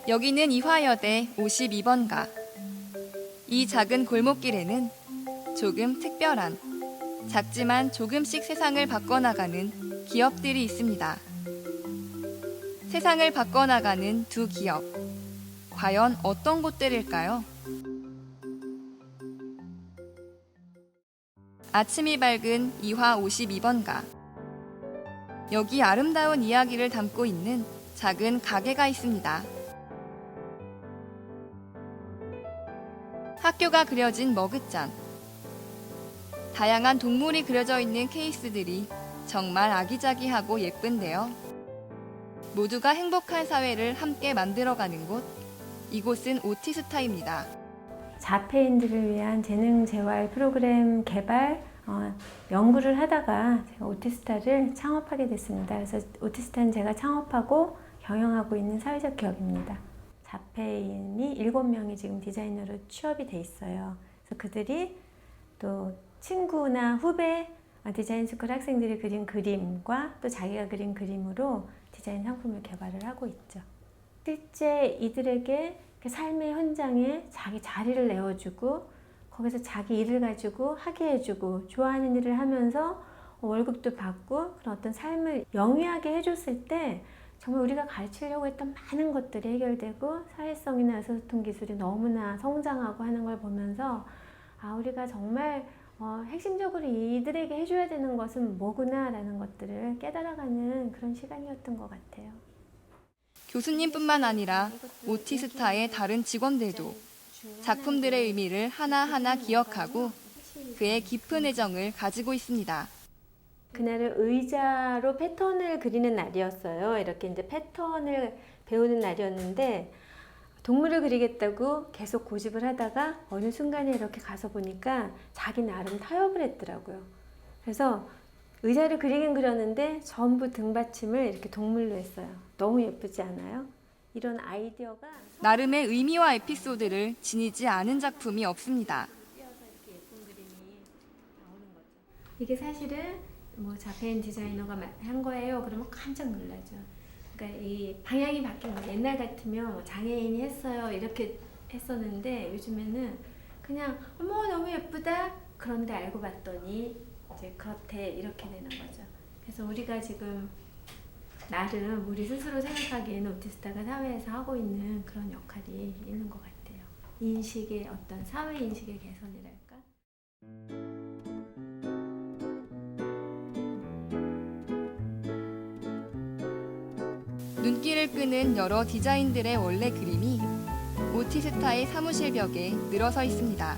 여기는 이화여대 52번가. 이 작은 골목길에는 조금 특별한, 작지만 조금씩 세상을 바꿔나가는 기업들이 있습니다. 세상을 바꿔나가는 두 기업. 과연 어떤 곳들일까요? 아침이 밝은 이화 52번가. 여기 아름다운 이야기를 담고 있는 작은 가게가 있습니다. 학교가 그려진 머그잔. 다양한 동물이 그려져 있는 케이스들이 정말 아기자기하고 예쁜데요. 모두가 행복한 사회를 함께 만들어가는 곳, 이곳은 오티스타입니다. 자폐인들을 위한 재능 재활 프로그램 개발, 연구를 하다가 제가 오티스타를 창업하게 됐습니다. 그래서 오티스타는 제가 창업하고 경영하고 있는 사회적 기업입니다. 자폐인이 7명이 지금 디자이너로 취업이 돼 있어요. 그래서 그들이 또 친구나 후배 디자인 스쿨 학생들이 그린 그림과 또 자기가 그린 그림으로 디자인 상품을 개발을 하고 있죠. 실제 이들에게 삶의 현장에 자기 자리를 내어주고 거기서 자기 일을 가지고 하게 해주고 좋아하는 일을 하면서 월급도 받고 그런 어떤 삶을 영위하게 해줬을 때 정말 우리가 가르치려고 했던 많은 것들이 해결되고 사회성이나 의사소통 기술이 너무나 성장하고 하는 걸 보면서 우리가 정말 핵심적으로 이들에게 해줘야 되는 것은 뭐구나 라는 것들을 깨달아가는 그런 시간이었던 것 같아요. 교수님뿐만 아니라 오티스타의 다른 직원들도 작품들의 의미를 하나하나 기억하고 그의 깊은 애정을 가지고 있습니다. 그날은 의자로 패턴을 그리는 날이었어요. 이렇게 이제 패턴을 배우는 날이었는데 동물을 그리겠다고 계속 고집을 하다가 어느 순간에 이렇게 가서 보니까 자기 나름 타협을 했더라고요. 그래서 의자를 그리긴 그렸는데 전부 등받침을 이렇게 동물로 했어요. 너무 예쁘지 않아요? 이런 아이디어가 나름의 의미와 에피소드를 지니지 않은 작품이 없습니다. 이게 사실은 자폐인 디자이너가 한 거예요. 그러면 깜짝 놀라죠. 그러니까 이 방향이 바뀐 거예요. 옛날 같으면 장애인이 했어요. 이렇게 했었는데 요즘에는 그냥 어머 너무 예쁘다. 그런데 알고 봤더니 이제 그렇대 이렇게 되는 거죠. 그래서 우리가 지금 나름 우리 스스로 생각하기에는 오티스타가 사회에서 하고 있는 그런 역할이 있는 것 같아요. 인식의 어떤 사회 인식의 개선이랄까? 눈길을 끄는 여러 디자인들의 원래 그림이 오티스타의 사무실 벽에 늘어서 있습니다.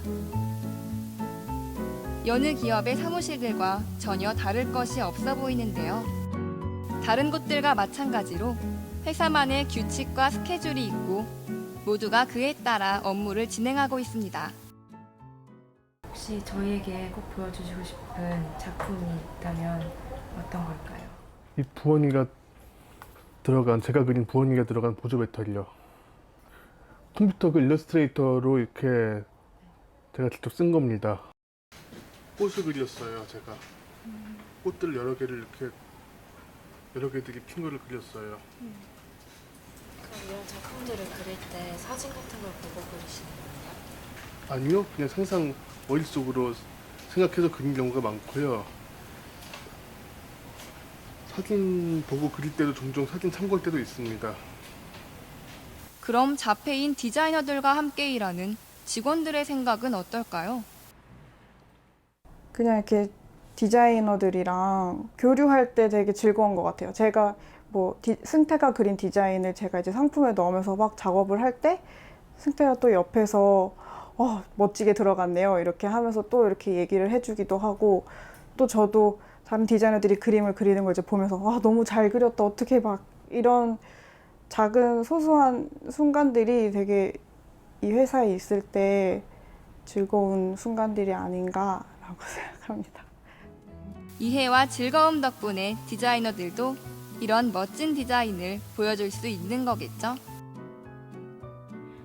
여느 기업의 사무실들과 전혀 다를 것이 없어 보이는데요. 다른 곳들과 마찬가지로 회사만의 규칙과 스케줄이 있고 모두가 그에 따라 업무를 진행하고 있습니다. 혹시 저희에게 꼭 보여주시고 싶은 작품이 있다면 어떤 걸까요? 이 부원이가 들어간, 제가 그린 부원이가 들어간 보조 배터리요. 컴퓨터 일러스트레이터로 이렇게 제가 직접 쓴 겁니다. 꽃을 그렸어요, 제가. 꽃들 여러 개를 이렇게 여러 개들이 핀 거를 그렸어요. 그럼 이런 작품들을 그릴 때 사진 같은 걸 보고 그리시는 거예요? 아니요, 그냥 항상 머릿속으로 생각해서 그린 경우가 많고요. 사진 보고 그릴 때도 종종 사진 참고할 때도 있습니다. 그럼 자폐인 디자이너들과 함께 일하는 직원들의 생각은 어떨까요? 그냥 이렇게 디자이너들이랑 교류할 때 되게 즐거운 것 같아요. 제가 승태가 그린 디자인을 제가 이제 상품에 넣으면서 막 작업을 할 때 승태가 또 옆에서 멋지게 들어갔네요. 이렇게 하면서 또 이렇게 얘기를 해주기도 하고 또 저도 다른 디자이너들이 그림을 그리는 걸 이제 보면서 너무 잘 그렸다. 어떻게 막 이런 작은 소소한 순간들이 되게 이 회사에 있을 때 즐거운 순간들이 아닌가라고 생각합니다. 이해와 즐거움 덕분에 디자이너들도 이런 멋진 디자인을 보여줄 수 있는 거겠죠?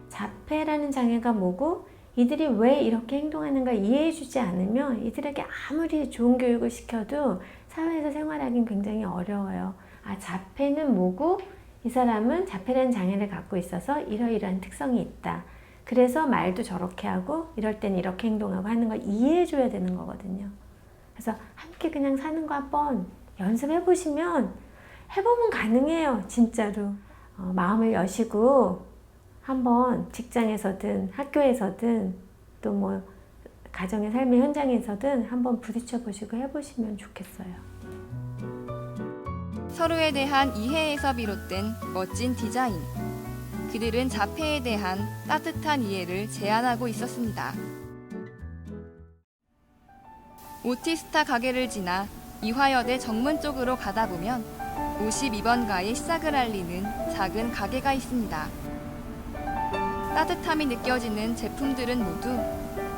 자폐라는 장애가 뭐고 이들이 왜 이렇게 행동하는가 이해해주지 않으면 이들에게 아무리 좋은 교육을 시켜도 사회에서 생활하기는 굉장히 어려워요. 자폐는 뭐고 이 사람은 자폐라는 장애를 갖고 있어서 이러이러한 특성이 있다. 그래서 말도 저렇게 하고 이럴 땐 이렇게 행동하고 하는 걸 이해해 줘야 되는 거거든요. 그래서 함께 그냥 사는 거 한번 연습해 보시면 해보면 가능해요. 진짜로. 마음을 여시고 한번 직장에서든 학교에서든 또 뭐 가정의 삶의 현장에서든 한번 부딪혀 보시고 해보시면 좋겠어요. 서로에 대한 이해에서 비롯된 멋진 디자인. 그들은 자폐에 대한 따뜻한 이해를 제안하고 있었습니다. 오티스타 가게를 지나 이화여대 정문 쪽으로 가다 보면 52번가의 시작을 알리는 작은 가게가 있습니다. 따뜻함이 느껴지는 제품들은 모두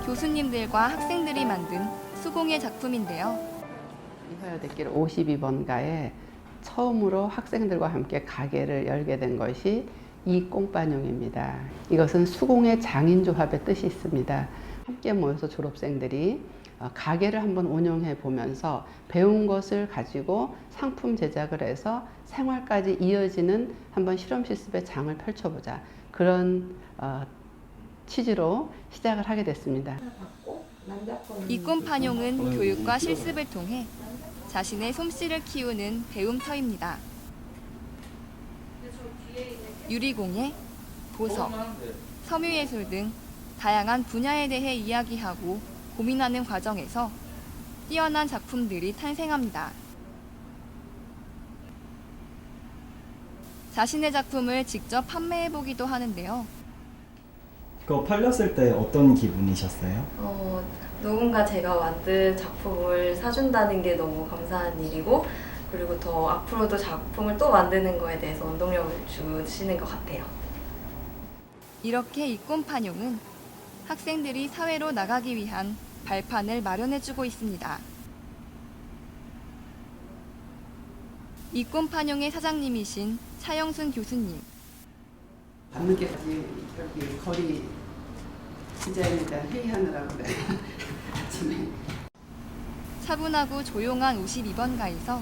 교수님들과 학생들이 만든 수공예 작품인데요. 이화여대길 52번가에 처음으로 학생들과 함께 가게를 열게 된 것이 이 꽁빠뇽입니다. 이것은 수공예 장인조합의 뜻이 있습니다. 함께 모여서 졸업생들이 가게를 한번 운영해 보면서 배운 것을 가지고 상품 제작을 해서 생활까지 이어지는 한번 실험 실습의 장을 펼쳐보자. 그런 취지로 시작을 하게 됐습니다. 이 꼼판용은 교육과 실습을 통해 자신의 솜씨를 키우는 배움터입니다. 유리공예, 보석, 섬유예술 등 다양한 분야에 대해 이야기하고 고민하는 과정에서 뛰어난 작품들이 탄생합니다. 자신의 작품을 직접 판매해보기도 하는데요. 그거 팔렸을 때 어떤 기분이셨어요? 누군가 제가 만든 작품을 사준다는 게 너무 감사한 일이고, 그리고 더 앞으로도 작품을 또 만드는 거에 대해서 원동력을 주시는 것 같아요. 이렇게 이 꼼판용은 학생들이 사회로 나가기 위한 발판을 마련해주고 있습니다. 이 꼼판용의 사장님이신 차영순 교수님. 밤늦게까지 여기 거리 디자인에 대한 회의하느라고 그래. 아침에. 차분하고 조용한 52번가에서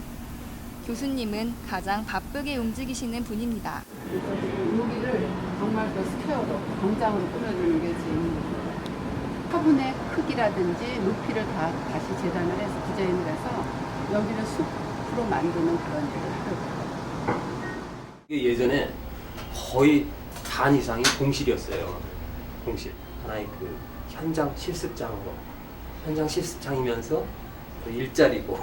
교수님은 가장 바쁘게 움직이시는 분입니다. 여기를 정말 그 스퀘어로 공장으로 꾸며주는 게 지금 화분의 크기라든지 높이를 다 다시 재단을 해서 디자인을 해서 여기를 숲으로 만드는 그런 일을 하려고. 이게 예전에 거의 반 이상이 공실이었어요. 공실. 하나의 그 현장 실습장으로. 현장 실습장이면서 또 일자리고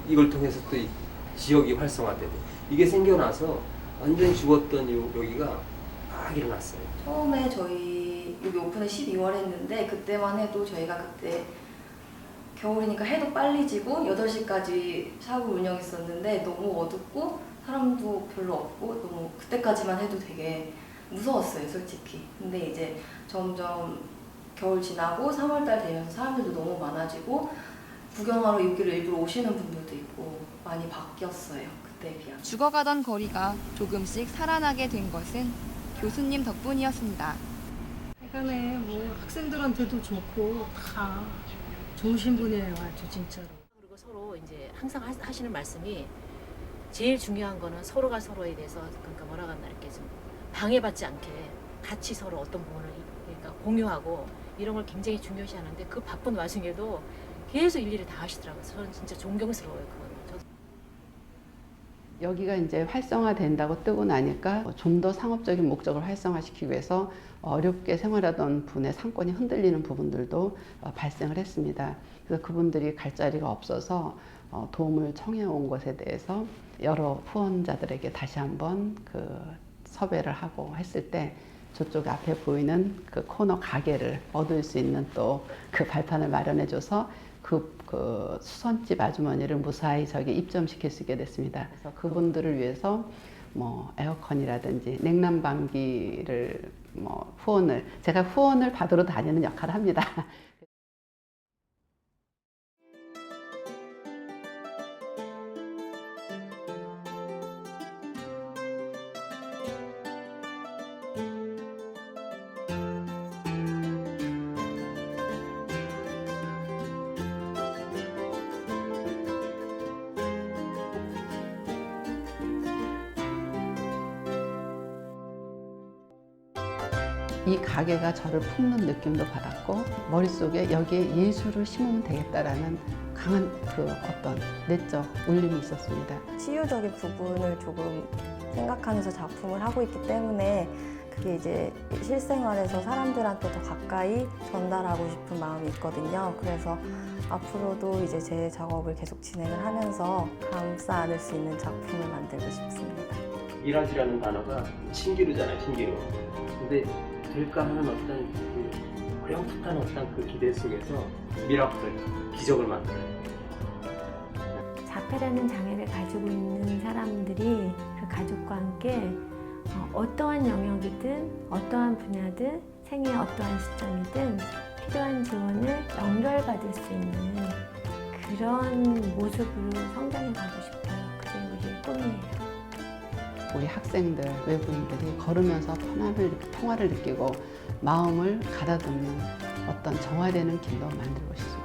이걸 통해서 또 이 지역이 활성화되고 이게 생겨나서 완전히 죽었던 여기가 막 일어났어요. 처음에 저희 여기 오픈을 12월 했는데 그때만 해도 저희가 그때 겨울이니까 해도 빨리 지고 8시까지 샵을 운영했었는데 너무 어둡고 사람도 별로 없고 너무 그때까지만 해도 되게 무서웠어요, 솔직히. 근데 이제 점점 겨울 지나고 3월달 되면서 사람들도 너무 많아지고 구경하러 여기를 일부러 오시는 분들도 있고 많이 바뀌었어요, 그때에 비하면. 죽어가던 거리가 조금씩 살아나게 된 것은 교수님 덕분이었습니다. 하여간에 뭐 학생들한테도 좋고 다 좋으신 분이에요, 아주 진짜로. 그리고 서로 이제 항상 하시는 말씀이 제일 중요한 거는 서로가 서로에 대해서 그러니까 뭐라고 하나 이렇게 좀 방해받지 않게 같이 서로 어떤 부분을 그러니까 공유하고 이런 걸 굉장히 중요시하는데 그 바쁜 와중에도 계속 일일이 다 하시더라고요. 저는 진짜 존경스러워요, 그거는. 여기가 이제 활성화된다고 뜨고 나니까 좀 더 상업적인 목적을 활성화시키기 위해서 어렵게 생활하던 분의 상권이 흔들리는 부분들도 발생을 했습니다. 그래서 그분들이 갈 자리가 없어서 도움을 청해온 것에 대해서 여러 후원자들에게 다시 한번 그 섭외를 하고 했을 때 저쪽 앞에 보이는 그 코너 가게를 얻을 수 있는 또 그 발판을 마련해줘서 그 수선집 아주머니를 무사히 저기 입점시킬 수 있게 됐습니다. 그래서 그분들을 위해서 뭐 에어컨이라든지 냉난방기를 뭐 제가 후원을 받으러 다니는 역할을 합니다. 이 가게가 저를 품는 느낌도 받았고 머릿속에 여기에 예술을 심으면 되겠다라는 강한 그 어떤 내적 울림이 있었습니다. 치유적인 부분을 조금 생각하면서 작품을 하고 있기 때문에 그게 이제 실생활에서 사람들한테 더 가까이 전달하고 싶은 마음이 있거든요. 그래서 앞으로도 이제 제 작업을 계속 진행을 하면서 감싸 안을 수 있는 작품을 만들고 싶습니다. 미라지라는 단어가 신기루잖아요, 신기루. 근데 될까 하는 어떤 그 어렴풋한 어떤 그 기대 속에서 미라클, 기적을 만들어요. 자폐라는 장애를 가지고 있는 사람들이 그 가족과 함께 어떠한 영역이든 어떠한 분야든 생애의 어떠한 시점이든 필요한 지원을 연결받을 수 있는 그런 모습으로 성장해 가고 싶어요. 그게 우리의 꿈이에요. 우리 학생들, 외부인들이 걸으면서 편안을, 통화를 느끼고 마음을 가다듬는 어떤 정화되는 길로 만들고 싶습니다.